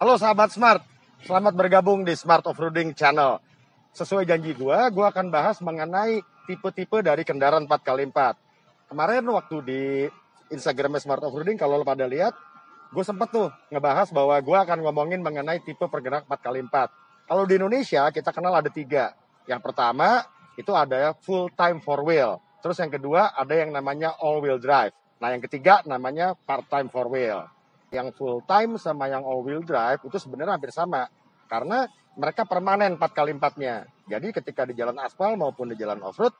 Halo sahabat Smart, selamat bergabung di Smart Offroading Channel. Sesuai janji gue akan bahas mengenai tipe-tipe dari kendaraan 4x4. Kemarin waktu di Instagramnya Smart Offroading, kalau lo pada lihat, gue sempet tuh ngebahas bahwa gue akan ngomongin mengenai tipe pergerak 4x4. Kalau di Indonesia, kita kenal ada 3. Yang pertama, itu ada full time 4-wheel. Terus yang kedua, ada yang namanya all-wheel drive. Nah, yang ketiga namanya part-time 4-wheel. Yang full time sama yang all-wheel drive itu sebenarnya hampir sama. Karena mereka permanen 4x4-nya. Jadi ketika di jalan aspal maupun di jalan off-road,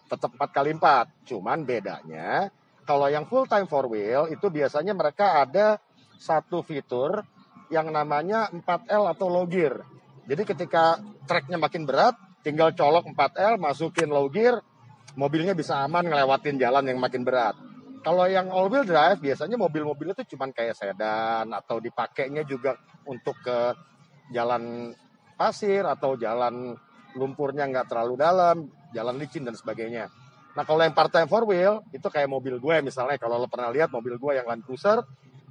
tetap 4x4. Cuman bedanya, kalau yang full time 4-wheel itu biasanya mereka ada satu fitur yang namanya 4L atau low gear. Jadi ketika treknya makin berat, tinggal colok 4L, masukin low gear, mobilnya bisa aman ngelewatin jalan yang makin berat. Kalau yang all-wheel drive, biasanya mobil-mobil itu cuma kayak sedan, atau dipakainya juga untuk ke jalan pasir, atau jalan lumpurnya nggak terlalu dalam, jalan licin dan sebagainya. Nah kalau yang part-time 4-wheel, itu kayak mobil gue misalnya, kalau lo pernah lihat mobil gue yang Land Cruiser,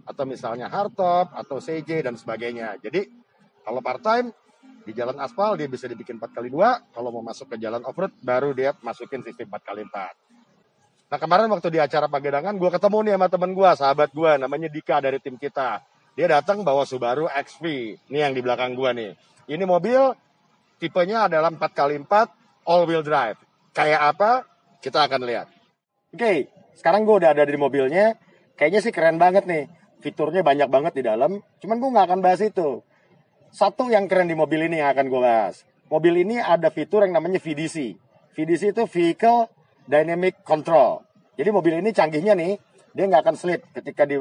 atau misalnya hardtop, atau CJ, dan sebagainya. Jadi kalau part-time, di jalan aspal dia bisa dibikin 4x2, kalau mau masuk ke jalan off-road baru dia masukin sistem 4x4. Nah kemarin waktu di acara Pagedangan gue ketemu nih sama temen gue, sahabat gue, namanya Dika dari tim kita. Dia datang bawa Subaru XV, ini yang di belakang gue nih. Ini mobil tipenya adalah 4x4 all-wheel drive. Kayak apa? Kita akan lihat. Oke, sekarang gue udah ada di mobilnya. Kayaknya sih keren banget nih. Fiturnya banyak banget di dalam. Cuman gue nggak akan bahas itu. Satu yang keren di mobil ini yang akan gue bahas. Mobil ini ada fitur yang namanya VDC. VDC itu Vehicle Dynamic Control. Jadi mobil ini canggihnya nih, dia nggak akan slip ketika di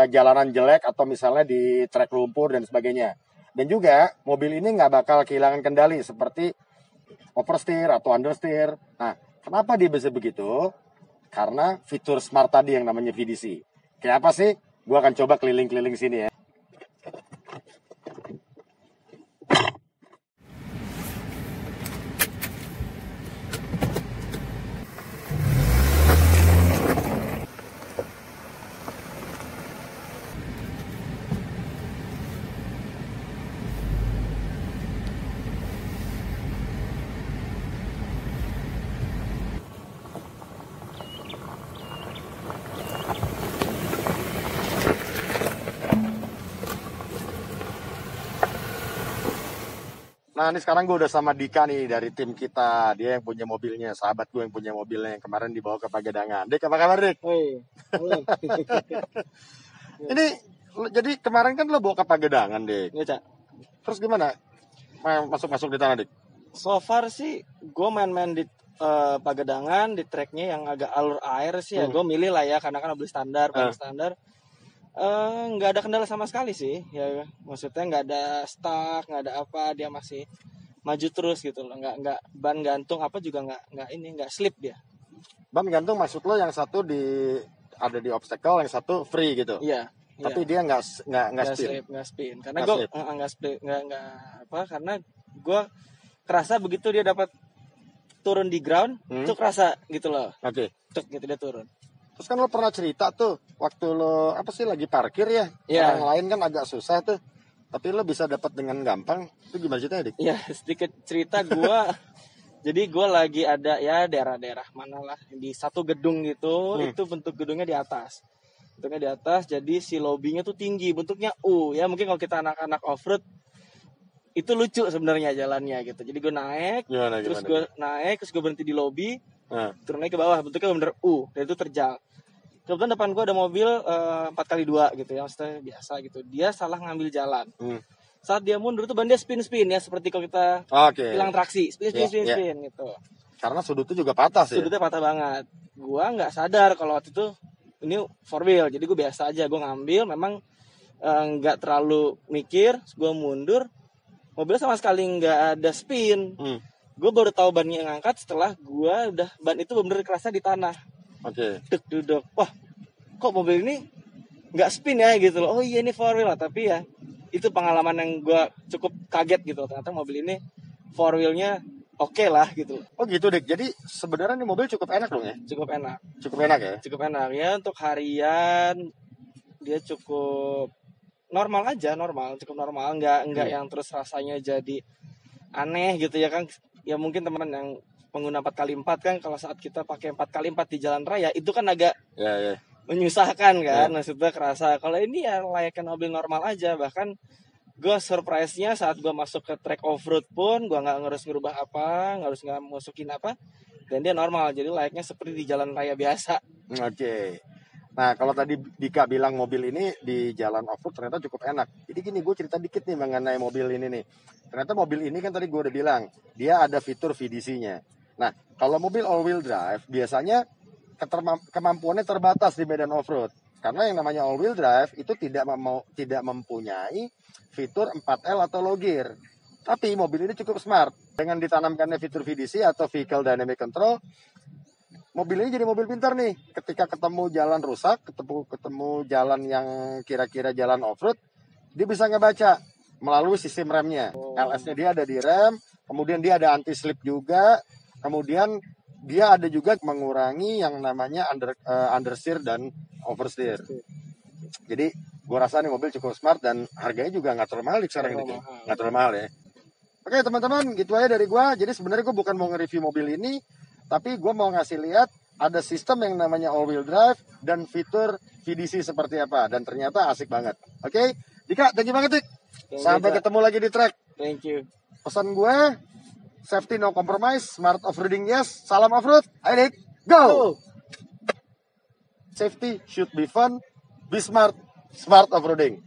jalanan jelek atau misalnya di trek lumpur dan sebagainya. Dan juga mobil ini nggak bakal kehilangan kendali seperti oversteer atau understeer. Nah, kenapa dia bisa begitu? Karena fitur smart tadi yang namanya VDC. Kayak apa sih? Gue akan coba keliling-keliling sini ya. Nah ini sekarang gue udah sama Dika nih dari tim kita. Dia yang punya mobilnya, sahabat gue yang punya mobilnya yang kemarin dibawa ke Pagedangan. Dik, apa kabar Dik? Woi, halo. Ini jadi kemarin kan lo bawa ke Pagedangan Dik. Ya, Cak. Terus gimana? Masuk-masuk di tanah Dik? So far sih gue main-main di Pagedangan di tracknya yang agak alur air sih ya. Gue milih lah ya karena kan mobil standar, paling standar. Nggak ada kendala sama sekali sih. Ya maksudnya nggak ada stuck, nggak ada apa, dia masih maju terus gitu loh. Nggak ban gantung apa juga nggak slip dia. Ban gantung maksud lo yang satu ada di obstacle, yang satu free gitu. Iya. Tapi dia nggak spin. Nggak spin. Karena gue nggak spin, nggak apa karena gue kerasa begitu dia dapat turun di ground, itu kerasa gitu loh. Oke. Cuk gitu dia turun. Terus kan lo pernah cerita tuh waktu lo lagi parkir ya. Yeah. Orang lain kan agak susah tuh. Tapi lo bisa dapat dengan gampang. Itu gimana ceritanya, Dik? Iya, sedikit cerita gue. Jadi gue lagi ada ya daerah-daerah mana lah di satu gedung gitu. Itu bentuk gedungnya di atas. Bentuknya di atas, jadi si lobbynya tuh tinggi, bentuknya U. Ya mungkin kalau kita anak-anak off-road itu lucu sebenarnya jalannya gitu. Jadi gue naik, terus gue berhenti di lobby, turun naik ke bawah, bentuknya bener U. Dan itu terjal. Kebetulan depan gue ada mobil 4x2 gitu ya, maksudnya biasa gitu. Dia salah ngambil jalan. Saat dia mundur tuh ban dia spin ya, seperti kalau kita hilang traksi, spin gitu. Karena sudutnya juga patah sih. Sudutnya patah banget. Gue nggak sadar kalau waktu itu ini 4-wheel, jadi gue biasa aja, gue ngambil, memang nggak terlalu mikir, gue mundur, mobilnya sama sekali nggak ada spin. Gue baru tahu bannya ngangkat setelah gue ban itu bener-bener kerasa di tanah. Duduk. Wah, kok mobil ini nggak spin ya gitu loh. Oh iya ini 4-wheel lah, tapi ya itu pengalaman yang gue cukup kaget gitu. Ternyata mobil ini 4-wheelnya oke lah gitu. Oh gitu Dik. Jadi sebenarnya ini mobil cukup enak dong ya? Cukup enak. Cukup enak ya? Cukup enak ya, untuk harian dia cukup normal aja, normal, cukup normal, nggak yang terus rasanya jadi aneh gitu ya kan. Ya mungkin teman yang pengguna 4x4 kan, kalau saat kita pakai 4x4 di jalan raya itu kan agak menyusahkan kan, maksudnya kerasa. Kalau ini ya layaknya mobil normal aja. Bahkan gue surprise-nya saat gue masuk ke track off-road pun gue nggak harus ngerubah apa, nggak harus masukin apa, dan dia normal, jadi layaknya seperti di jalan raya biasa. Oke. Nah, kalau tadi Dika bilang mobil ini di jalan off-road ternyata cukup enak. Jadi gini, gue cerita dikit nih mengenai mobil ini nih. Ternyata mobil ini kan tadi gue udah bilang, dia ada fitur VDC-nya. Nah, kalau mobil all-wheel drive, biasanya kemampuannya terbatas di medan off-road. Karena yang namanya all-wheel drive itu tidak mempunyai fitur 4L atau low gear. Tapi mobil ini cukup smart. Dengan ditanamkannya fitur VDC atau Vehicle Dynamic Control, mobil ini jadi mobil pintar nih. Ketika ketemu jalan rusak, ketemu jalan yang kira-kira jalan off-road, dia bisa ngebaca melalui sistem remnya. LS-nya dia ada di rem, kemudian dia ada anti-slip juga, kemudian dia ada juga mengurangi yang namanya understeer dan oversteer. Jadi gue rasa nih mobil cukup smart dan harganya juga nggak terlalu mahal sekarang ini. Nggak terlalu mahal ya. Oke teman-teman, gitu aja dari gue. Jadi sebenarnya gue bukan mau nge-review mobil ini, tapi gue mau ngasih lihat ada sistem yang namanya all-wheel drive dan fitur VDC seperti apa. Dan ternyata asik banget. Oke, Dika, thank you banget Dik. Sampai ketemu lagi di track. Thank you. Pesan gue, safety no compromise, smart off-roading yes, salam off-road. Ayo Dik, go! Safety should be fun, be smart, smart off-roading.